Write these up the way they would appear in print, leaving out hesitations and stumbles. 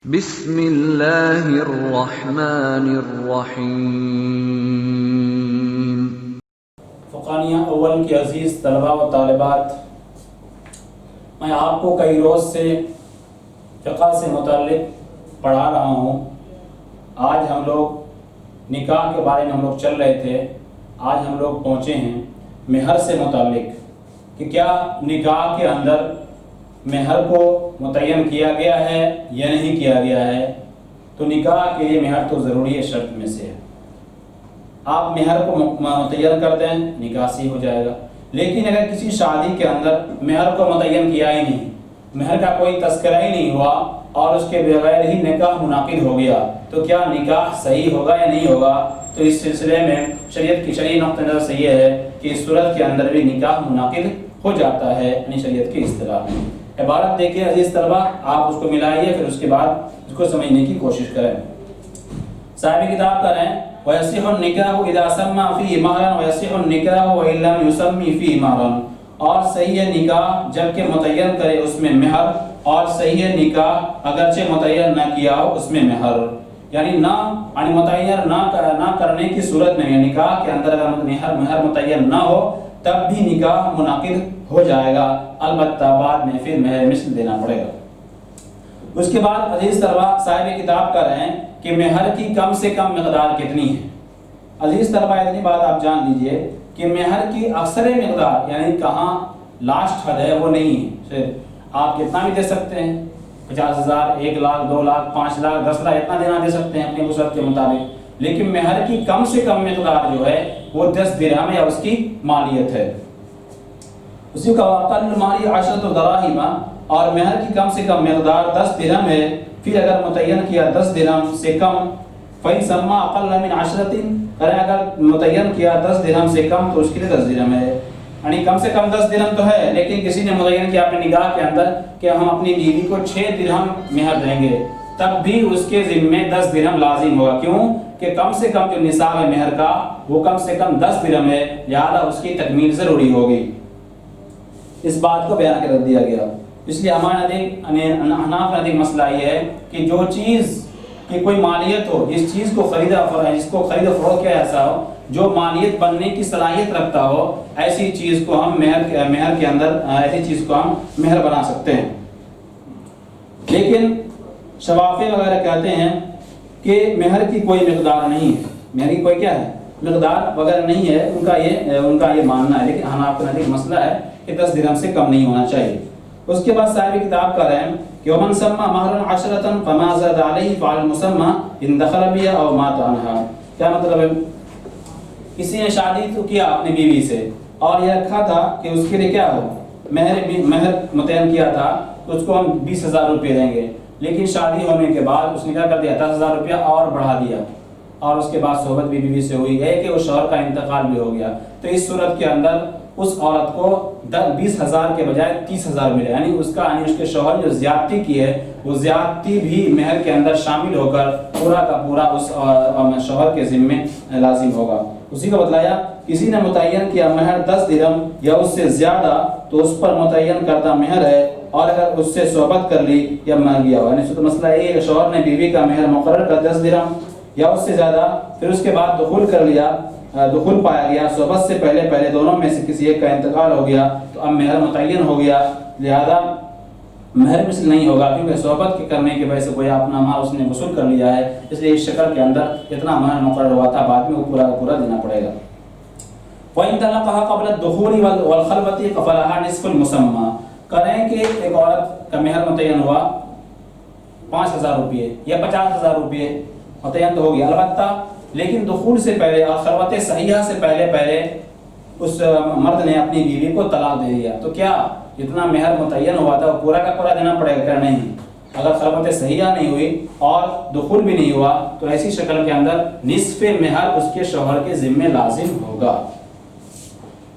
بسم اللہ الرحمن الرحیم۔ فقانیہ اول کے عزیز طلباء و طالبات، میں آپ کو کئی روز سے فقہ سے متعلق پڑھا رہا ہوں۔ آج ہم لوگ نکاح کے بارے میں ہم لوگ چل رہے تھے، آج ہم لوگ پہنچے ہیں مہر سے متعلق کہ کیا نکاح کے اندر مہر کو متعین کیا گیا ہے یا نہیں کیا گیا ہے۔ تو نکاح کے لیے مہر تو ضروری ہے، شرط میں سے ہے۔ آپ مہر کو متعین کر دیں، نکاح صحیح ہو جائے گا۔ لیکن اگر کسی شادی کے اندر مہر کو متعین کیا ہی نہیں، مہر کا کوئی تذکرہ ہی نہیں ہوا اور اس کے بغیر ہی نکاح منعقد ہو گیا، تو کیا نکاح صحیح ہوگا یا نہیں ہوگا؟ تو اس سلسلے میں شریعت کی شرعی نقطہ نظر سے یہ ہے کہ اس صورت کے اندر بھی نکاح منعقد ہو جاتا ہے، یعنی شریعت کی اصطلاح میں۔ عبارت دیکھیں عزیز طلبہ، آپ اس کو ملائیے، پھر اس کے بعد اس کو سمجھنے کی کوشش کریں۔ صاحب کتاب کر رہے ہیں وَيَصِحُ النِّكَاحُ إِذَا سَمَّى فِيهِ مَهْرًا وَيَصِحُ النِّكَاحُ وَإِن لَّمْ يُسَمِّ فِيهِ مَهْرًا، اور صحیح ہے نکاح جب کہ متعین کرے اس میں مہر، اور صحیح ہے نکاح اگرچہ متعین نہ کیا ہو اس میں مہر، یعنی متعین نہ کرنے کی صورت میں نکاح کے اندر اگر مہر متعین نہ ہو تب بھی نکاح منعقد ہو جائے گا، البتہ بعد میں پھر مہر مثل دینا پڑے گا۔ اس کے بعد عزیز طلبہ صاحب کتاب کر رہے ہیں کہ مہر کی کم سے کم مقدار کتنی ہے۔ عزیز طلبہ اتنی بات آپ جان لیجئے کہ مہر کی اکثر مقدار یعنی کہاں لاسٹ حد ہے وہ نہیں ہے، صرف آپ کتنا بھی دے سکتے ہیں، 50,000، 1 لاکھ، 2 لاکھ، 5 لاکھ، 10 لاکھ اتنا دینا دے سکتے ہیں اپنی وسعت کے مطابق، لیکن مہر کی کم سے کم مقدار جو ہے وہ 10 درہم یا اس کی مالیت ہے۔ اسی کا وَأَقَلُّ الْمَهْرِ 10 دراہم، اور مہر کی کم سے کم مقدار 10 درہم ہے، پھر اگر متعین کیا 10 درہم سے کم، فَإِن سَمَّى أَقَلَّ مِنْ 10، اگر متعین کیا 10 درہم سے کم تو اس کے لیے 10 درہم ہے، یعنی کم سے کم 10 درہم تو ہے، لیکن کسی نے متعین کیا اپنے نکاح کے اندر کہ ہم اپنی بیوی کو 6 درہم مہر دیں گے، تب بھی اس کے ذمے 10 درہم لازم ہوگا۔ کیوں کہ کم سے کم جو نصاب ہے مہر کا وہ کم سے کم 10 درہم ہے، لہذا اس کی تکمیل ضروری ہوگی۔ اس بات کو بیان کر دیا گیا۔ اس لیے ہمارے احناف کا مسئلہ یہ ہے کہ جو چیز کی کوئی مالیت ہو، جس چیز کو خرید و فروخت کیا ایسا ہو جو مالیت بننے کی صلاحیت رکھتا ہو، ایسی چیز کو ہم مہر کے اندر ایسی چیز کو ہم مہر بنا سکتے ہیں۔ لیکن شوافی وغیرہ کہتے ہیں کہ مہر کی کوئی مقدار نہیں ہے، مہر کی کوئی کیا ہے مقدار وغیرہ نہیں ہے، ان کا یہ ماننا ہے، لیکن احناف کا مسئلہ ہے کہ 10 درہم سے کم نہیں ہونا چاہیے۔ اس کے بعد صاحب کتاب کر رہے ہیں کہ وَمَنْ سَمَّى مَهْرًا 10 فَمَا زَادَ عَلَيْهِ فَعَلَى الْمُسَمَّى إِنْ دَخَلَ بِهَا أَوْ مَاتَ عَنْهَا۔ کیا مطلب ہے؟ کسی نے شادی تو کیا اپنی بیوی سے اور یہ رکھا تھا کہ اس کے لیے کیا ہو مہر متعین کیا تھا تو اس کو ہم 20,000 روپے دیں گے، لیکن شادی ہونے کے بعد اس نے کیا کر دیا 10,000 روپیہ اور بڑھا دیا، اور اس کے بعد صحبت بھی بیوی سے ہوئی ہے کہ وہ شوہر کا انتقال بھی ہو گیا، تو اس صورت کے اندر اس عورت کو 20,000 کے بجائے 30,000 ملے، یعنی اس کے شوہر جو زیادتی کی ہے وہ زیادتی بھی مہر کے اندر شامل ہو کر پورا کا پورا اس شوہر کے ذمے لازم ہوگا۔ اسی کو بتلایا کسی نے متعین کیا مہر 10 درہم یا اس سے زیادہ تو اس پر متعین کردہ مہر ہے، اور اگر اس سے صحبت کر لی یا مر گیا ہو، یعنی مسئلہ یہ ہے کہ شوہر نے بیوی کا مہر مقرر کر 10 درہم یا اس سے زیادہ، پھر اس کے بعد دخول کر لیا، دخول پایا گیا، صحبت سے پہلے دونوں میں سے کسی ایک کا انتقال ہو گیا تو اب مہر متعین ہو گیا، لہذا مہر مثل نہیں ہوگا، کیونکہ صحبت کے کرنے کی وجہ سے کوئی اپنا مال اس نے وصول کر لیا ہے، اس لیے اس شکل کے اندر اتنا مہر مقرر ہوا تھا بعد میں وہ پورا کا پورا دینا پڑے گا۔ وَإِن طَلَّقَهَا قَبْلَ الدُّخُولِ وَالْخَلْوَةِ فَلَهَا نِصْفُ الْمُسَمَّى، کریں کہ ایک عورت کا مہر متعین ہوا 5,000 روپے یا 50,000 روپے متعین تو ہو گیا، البتہ لیکن دخول سے پہلے اور خلوت صحیحہ سے پہلے اس مرد نے اپنی بیوی کو طلاق دے دیا، تو کیا جتنا مہر متعین ہوا تھا وہ پورا کا پورا دینا پڑے گا؟ کیا نہیں؟ اگر خلوت صحیحہ نہیں ہوئی اور دخول بھی نہیں ہوا تو ایسی شکل کے اندر نصف مہر اس کے شوہر کے ذمے لازم ہوگا،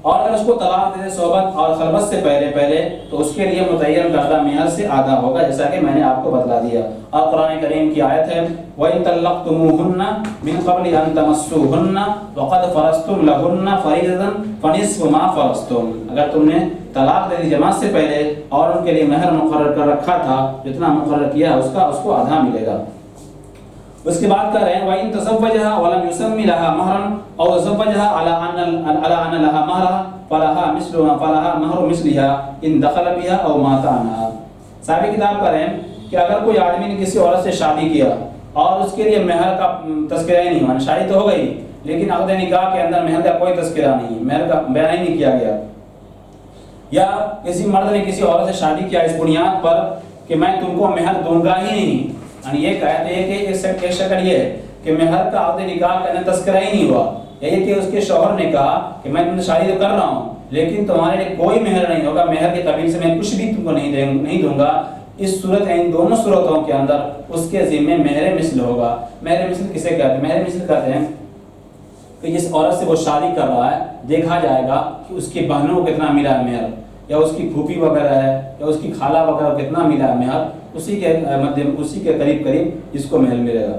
اور اگر اس کو طلاق دے دے صحبت اور خلوت سے پہلے تو اس کے لیے متعین کردہ مہر سے آدھا ہوگا، جیسا کہ میں نے آپ کو بتلا دیا۔ اور قرآن کریم کی آیت ہے وَإِن طَلَّقْتُمُوهُنَّ مِن قَبْلِ أَن تَمَسُّوهُنَّ وَقَدْ فَرَضْتُمْ لَهُنَّ فَرِيضَةً فنصف ما فرضتم، اگر تم نے طلاق دے دی جماعت سے پہلے اور ان کے لیے مہر مقرر کر رکھا تھا، جتنا مقرر کیا ہے اس کو آدھا ملے گا۔ اس کے بعد کہہ رہے ہیں وَإِن تَزَوَّجَهَا وَلَمْ يُسَمِّ لَهَا مَهْرًا أَوْ تَزَوَّجَهَا عَلَى أَنَّ لَهَا مَهْرًا فَلَهَا مَهْرُ مِثْلِهَا إِن دَخَلَ بِهَا أَوْ مَاتَ عَنْهَا۔ صاحب کتاب کہہ رہے ہیں کہ اگر کوئی آدمی نے کسی عورت سے شادی کیا اور اس کے لیے مہر کا تذکرہ ہی نہیں ہوا، شادی تو ہو گئی لیکن عقد نکاح کے اندر مہر کا کوئی تذکرہ نہیں، مہر کا بیان ہی نہیں کیا گیا، یا کسی مرد نے کسی عورت سے شادی کیا اس بنیاد پر کہ میں تم کو مہر دوں گا ہی نہیں، یعنی یہ کہتے ہیں کہ ایک شکل یہ ہے کہ مہر کا عقد نکاح کے اندر تذکرہ ہی نہیں ہوا، یہی کہ اس کے شوہر نے کہا کہ میں تم سے شادی تو کر رہا ہوں لیکن تمہارے لیے کوئی مہر نہیں ہوگا، مہر کے قبیل سے میں کچھ بھی تم کو نہیں دوں گا، اس صورت ان دونوں صورتوں کے اندر اس کے ذمے مہر مثل ہوگا۔ مہر مثل کسے کہتے ہیں؟ مہر مثل کہتے ہیں کہ جس عورت سے وہ شادی کر رہا ہے دیکھا جائے گا کہ اس کی بہنوں کو کتنا ملا ہے مہر، یا اس کی پھوپھی وغیرہ ہے یا اس کی خالہ وغیرہ کو کتنا ملا ہے مہر، اسی کے قریب اس کو مہر ملے گا۔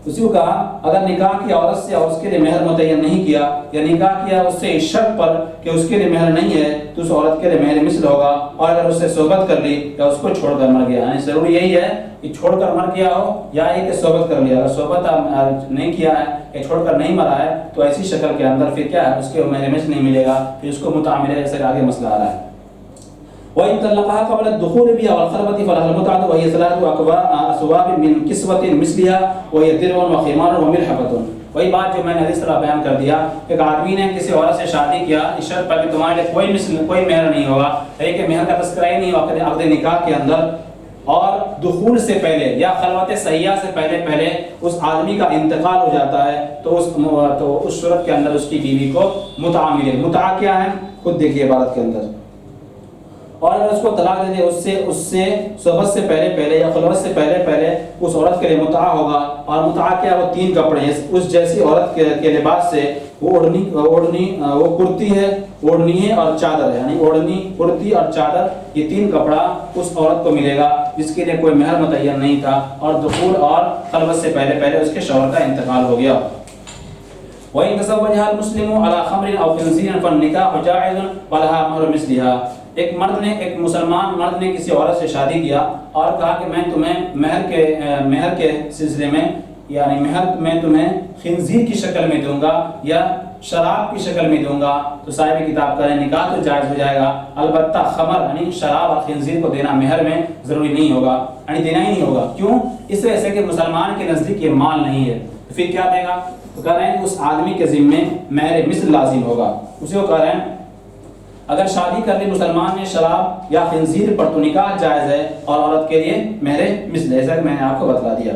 اسی کو کہا اگر نکاح کیا عورت سے اور اس کے لیے مہر متعین نہیں کیا، یا نکاح کیا اس سے اس شرط پر کہ اس کے لیے مہر نہیں ہے تو اس عورت کے لیے مہر مثل ہوگا، اور اگر اس سے صحبت کر لی یا اس کو چھوڑ کر مر گیا، یعنی ضروری یہی ہے کہ چھوڑ کر مر گیا ہو یا یہ کہ صحبت کر لیا، اگر صحبت نہیں کیا ہے یا چھوڑ کر نہیں مرا ہے تو ایسی شکل کے اندر پھر کیا ہے اس کے مہر مثل نہیں ملے گا، پھر اس کو متع ملے گا، جیسے آگے مسئلہ آ رہا ہے۔ وَإِن طَلَّقَهَا قَبْلَ الدُّخُولِ بِهَا وَالْخَلْوَةِ فَلَهَا الْمُتْعَةُ وَهِيَ ثَلَاثُ أَثْوَابٍ مِّن كِسْوَةٍ مِثْلِهَا وَهِيَ دِرْعٌ وَخِمَارٌ وَمِلْحَفَةٌ۔ وہی بات جو میں نے حدیث طرح بیان کر دیا کہ آدمی نے کسی عورت سے شادی کیا اس شرط پر کہ تمہارے لیے کوئی مہر نہیں ہوگا، کہ مہر کا تذکرہ ہی نہیں ہوگا عقد نکاح کے اندر، اور دخول سے پہلے یا خلوت صحیحہ سے پہلے اس آدمی کا انتقال ہو جاتا ہے تو اس صورت کے اندر اس کی بیوی کو متع ملے۔ متع کیا ہے خود دیکھیے عبارت کے اندر، اور اگر اس کو طلاق دے دے اس سے صحبت سے پہلے یا خلوت سے پہلے اس عورت کے لیے متع ہوگا، اور متع کیا وہ 3 کپڑے ہیں اس جیسی عورت کے لباس سے، وہ کرتی ہے، اوڑھنی ہے اور چادر ہے، یعنی اوڑھنی، کرتی اور چادر، یہ 3 کپڑا اس عورت کو ملے گا جس کے لیے کوئی مہر متعین نہیں تھا اور دخول اور خلوت سے پہلے اس کے شوہر کا انتقال ہو گیا۔ وَإِن تَزَوَّجَهَا الْمُسْلِمُ عَلَى خَمْرٍ أَوْ خِنْزِيرٍ فَالنِّكَاحُ جَائِزٌ وَلَهَا مَهْرُ مِثْلِهَا۔ ایک مسلمان مرد نے کسی عورت سے شادی کیا اور کہا کہ میں تمہیں مہر کے سلسلے میں، یعنی مہر میں تمہیں خنزیر کی شکل میں دوں گا یا شراب کی شکل میں دوں گا، تو صاحب کتاب کریں نکاح تو جائز ہو جائے گا، البتہ خمر یعنی شراب اور خنزیر کو دینا مہر میں ضروری نہیں ہوگا، یعنی دینا ہی نہیں ہوگا۔ کیوں؟ اس وجہ سے کہ مسلمان کے نزدیک یہ مال نہیں ہے، تو پھر کیا دے گا؟ تو کہہ رہے ہیں اس آدمی کے ذمے مہر مثل لازم ہوگا۔ اسی کو کہہ رہے ہیں اگر شادی کر لی مسلمان نے شراب یا خنزیر پر تو نکاح جائز ہے اور عورت کے لیے مہر مثل ہے، جیسا کہ میں نے آپ کو بتلا دیا۔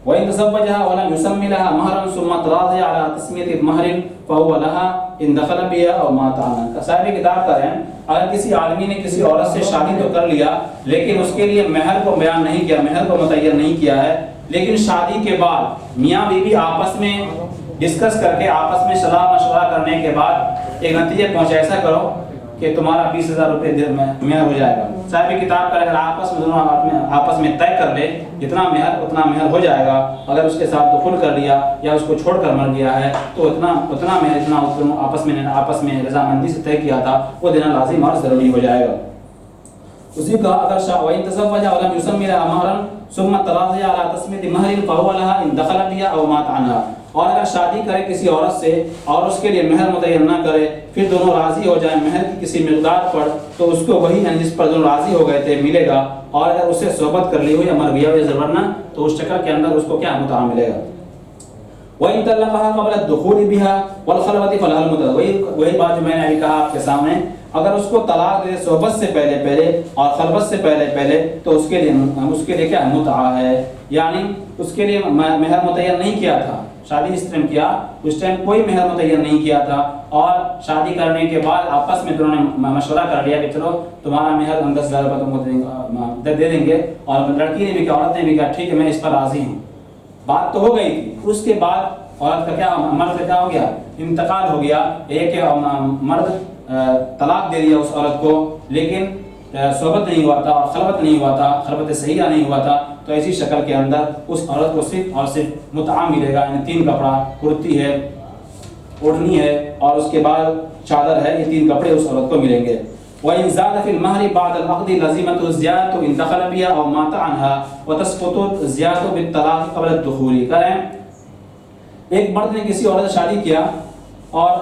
وَإِن تَزَوَّجَهَا وَلَمْ يُسَمِّ لَهَا مَهْرًا ثُمَّ تَرَاضَيَ عَلَى تَسْمِيَةِ مَهْرٍ فَهُوَ لَهَا إِن دَخَلَ بِهَا أَوْ مَاتَ عَنْهَا۔ صاحب کتاب کر رہے ہیں اگر کسی آدمی نے کسی عورت سے شادی تو کر لیا لیکن اس کے لیے مہر کو بیان نہیں کیا، مہر کو متعین نہیں کیا ہے، لیکن شادی کے بعد میاں بیوی آپس میں ڈسکس کر کے آپس میں صلاح مشورہ کرنے کے بعد ایک نتیجے پہنچے ایسا کرو کہ تمہارا 20,000 روپے مہر ہو جائے گا۔ صاحب کتاب کا اگر آپس میں طے کر لے جتنا مہر ہو جائے گا، اگر اس کے ساتھ دخول کر لیا یا اس کو چھوڑ کر مر گیا ہے تو اتنا مہر اتنا آپس میں رضامندی سے طے کیا تھا وہ دینا لازم اور ضروری ہو جائے گا۔ اسی کا اگر وَإِن تَزَوَّجَهَا وَلَمْ يُسَمِّ لَهَا مَهْرًا ثُمَّ تَرَاضَيَ عَلَى تَسْمِيَةِ مَهْرٍ فَهُوَ لَهَا إِن دَخَلَ بِهَا أَوْ مَاتَ عَنْهَا۔ اور اگر شادی کرے کسی عورت سے اور اس کے لیے مہر متعین نہ کرے، پھر دونوں راضی ہو جائیں مہر کی کسی مقدار پر، تو اس کو وہی جس پر دونوں راضی ہو گئے تھے ملے گا، اور اگر اس سے صحبت کر لی ہو یا مر گیا ہو یا ضرورنا تو اس شکل کے اندر اس کو کیا متع ملے گا۔ وَإِن طَلَّقَهَا قَبْلَ الدُّخُولِ بِهَا وَالْخَلْوَةِ فَلَهَا الْمُتْعَةُ۔ وہی بات جو میں نے ابھی کہا آپ کے سامنے، اگر اس کو طلاق دے صحبت سے پہلے اور خلوت سے پہلے تو اس کے لیے کیا متع ہے، یعنی اس کے لیے مہر متعین نہیں کیا تھا، شادی اس ٹائم کیا، اس ٹائم کوئی مہر متعین نہیں کیا تھا، اور شادی کرنے کے بعد آپس میں دونوں نے مشورہ کر لیا کہ چلو تمہارا مہر ہم 10,000 روپے تم کو دے دیں گے، اور لڑکی نے بھی کہا، عورت نے بھی کہا ٹھیک ہے میں اس پر راضی ہوں، بات تو ہو گئی تھی۔ اس کے بعد عورت کا کیا، مرد کا کیا ہو گیا، انتقال ہو گیا، ایک مرد طلاق دے دیا اس عورت کو، لیکن صحبت نہیں ہوا تھا اور خلوت نہیں ہوا تھا، خلوت صحیحہ نہیں ہوا تھا، تو ایسی شکل کے اندر اس عورت کو صرف اور صرف متع ملے گا، یعنی 3 کپڑا، کرتی ہے، اوڑھنی ہے اور اس کے بعد چادر ہے، یہ 3 کپڑے اس عورت کو ملیں گے۔ وَإِنْ زَادَ فِي الْمَهْرِ بَعْدَ الْعَقْدِ لَزِمَتْهُ الزِّيَادَةُ إِنْ دَخَلَ بِهَا أَوْ مَاتَ عَنْهَا وَتَسْقُطُ الزِّيَادَةُ بِالطَّلَاقِ قَبْلَ الدُّخُولِ۔ کریں ایک مرد نے کسی عورت سے شادی کیا اور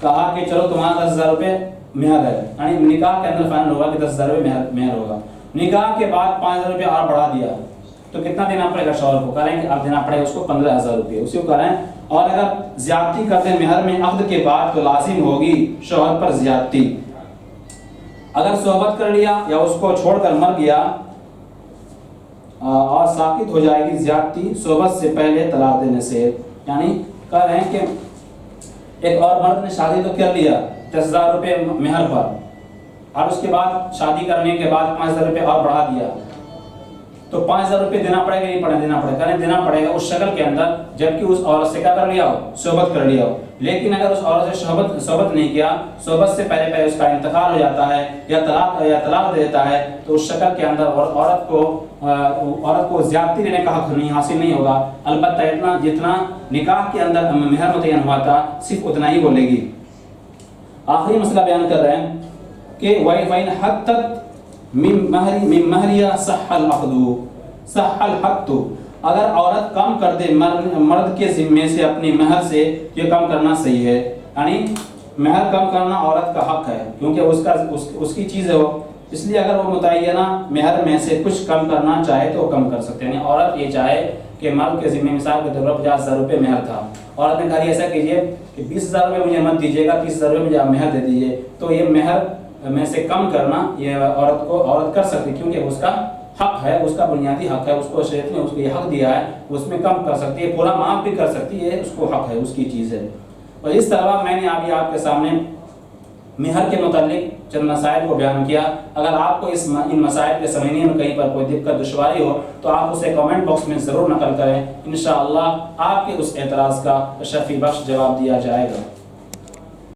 کہا کہ چلو تمہارا 10,000 روپے مہر ہے، یعنی نکاح کے اندر فائنل ہوگا کہ 10,000 روپے مہر ہوگا، نکاح کے بعد 5,000 روپے اور بڑھا دیا تو کتنا دینا پڑے گا شوہر کو؟ کریں کہ اب دینا پڑے گا اس کو 15,000 روپے، اسی کو کریں۔ اور اگر زیادتی کرتے مہر میں عقد کے بعد تو لازم ہوگی شوہر پر زیادتی۔ اگر صحبت کر لیا یا اس کو چھوڑ کر مر گیا اور ساقط ہو جائے گی زیادتی صحبت سے پہلے طلاق دینے سے۔ یعنی کہہ رہے ہیں کہ ایک اور مرد نے شادی تو کر لیا 10,000 روپے مہر پر، اور اس کے بعد شادی کرنے کے بعد 5,000 روپے اور بڑھا دیا تو 5,000 روپے دینا پڑے گا، نہیں دینا پڑے گا؟ دینا پڑے گا اس شکل کے اندر جبکہ اس عورت سے کیا کر لیا ہو؟ صحبت کر لیا ہو۔ لیکن اگر اس عورت سے صحبت نہیں کیا، صحبت سے پہلے اس کا انتقال ہو جاتا ہے یا طلاق دے دیتا ہے تو اس شکل کے اندر عورت کو زیادتی لینے کا حق نہیں حاصل نہیں ہوگا، البتہ جتنا نکاح کے اندر مہر متعین ہوا تھا صرف اتنا ہی بولے گی۔ آخری مسئلہ بیان کر رہے ہیں کہ وَإِنْ حَتَّتْ مِن مَهْرِهَا صَحَّ الْحَتُّ، اگر عورت کم کر دے مرد کے ذمے سے اپنی مہر سے، یہ کم کرنا صحیح ہے، یعنی مہر کم کرنا عورت کا حق ہے کیونکہ اس کی چیز ہے وہ، اس لیے اگر وہ متعینہ مہر میں سے کچھ کم کرنا چاہے تو وہ کم کر سکتے ہیں۔ یعنی عورت یہ چاہے کہ مرد کے ذمے مثال کے طور پر 50,000 روپے مہر تھا، عورت نے کہا ایسا کیجیے کہ 20,000 روپے مجھے مت دیجیے گا، 30,000 روپے مجھے آپ مہر دے دیجیے، تو یہ مہر میں سے کم کرنا یہ عورت کر سکتی کیونکہ اس کا حق ہے، اس کا بنیادی حق ہے، اس کو شریعت نے اس کو یہ حق دیا ہے، اس میں کم کر سکتی ہے، پورا معاف بھی کر سکتی ہے، اس کو حق ہے، اس کی چیز ہے۔ اور اس طرح میں نے ابھی آپ کے سامنے مہر کے متعلق چند مسائل کو بیان کیا۔ اگر آپ کو ان مسائل کے سمجھنے میں کہیں پر کوئی دقت دشواری ہو تو آپ اسے کمنٹ باکس میں ضرور نقل کریں، انشاءاللہ آپ کے اس اعتراض کا شفیع بخش جواب دیا جائے گا۔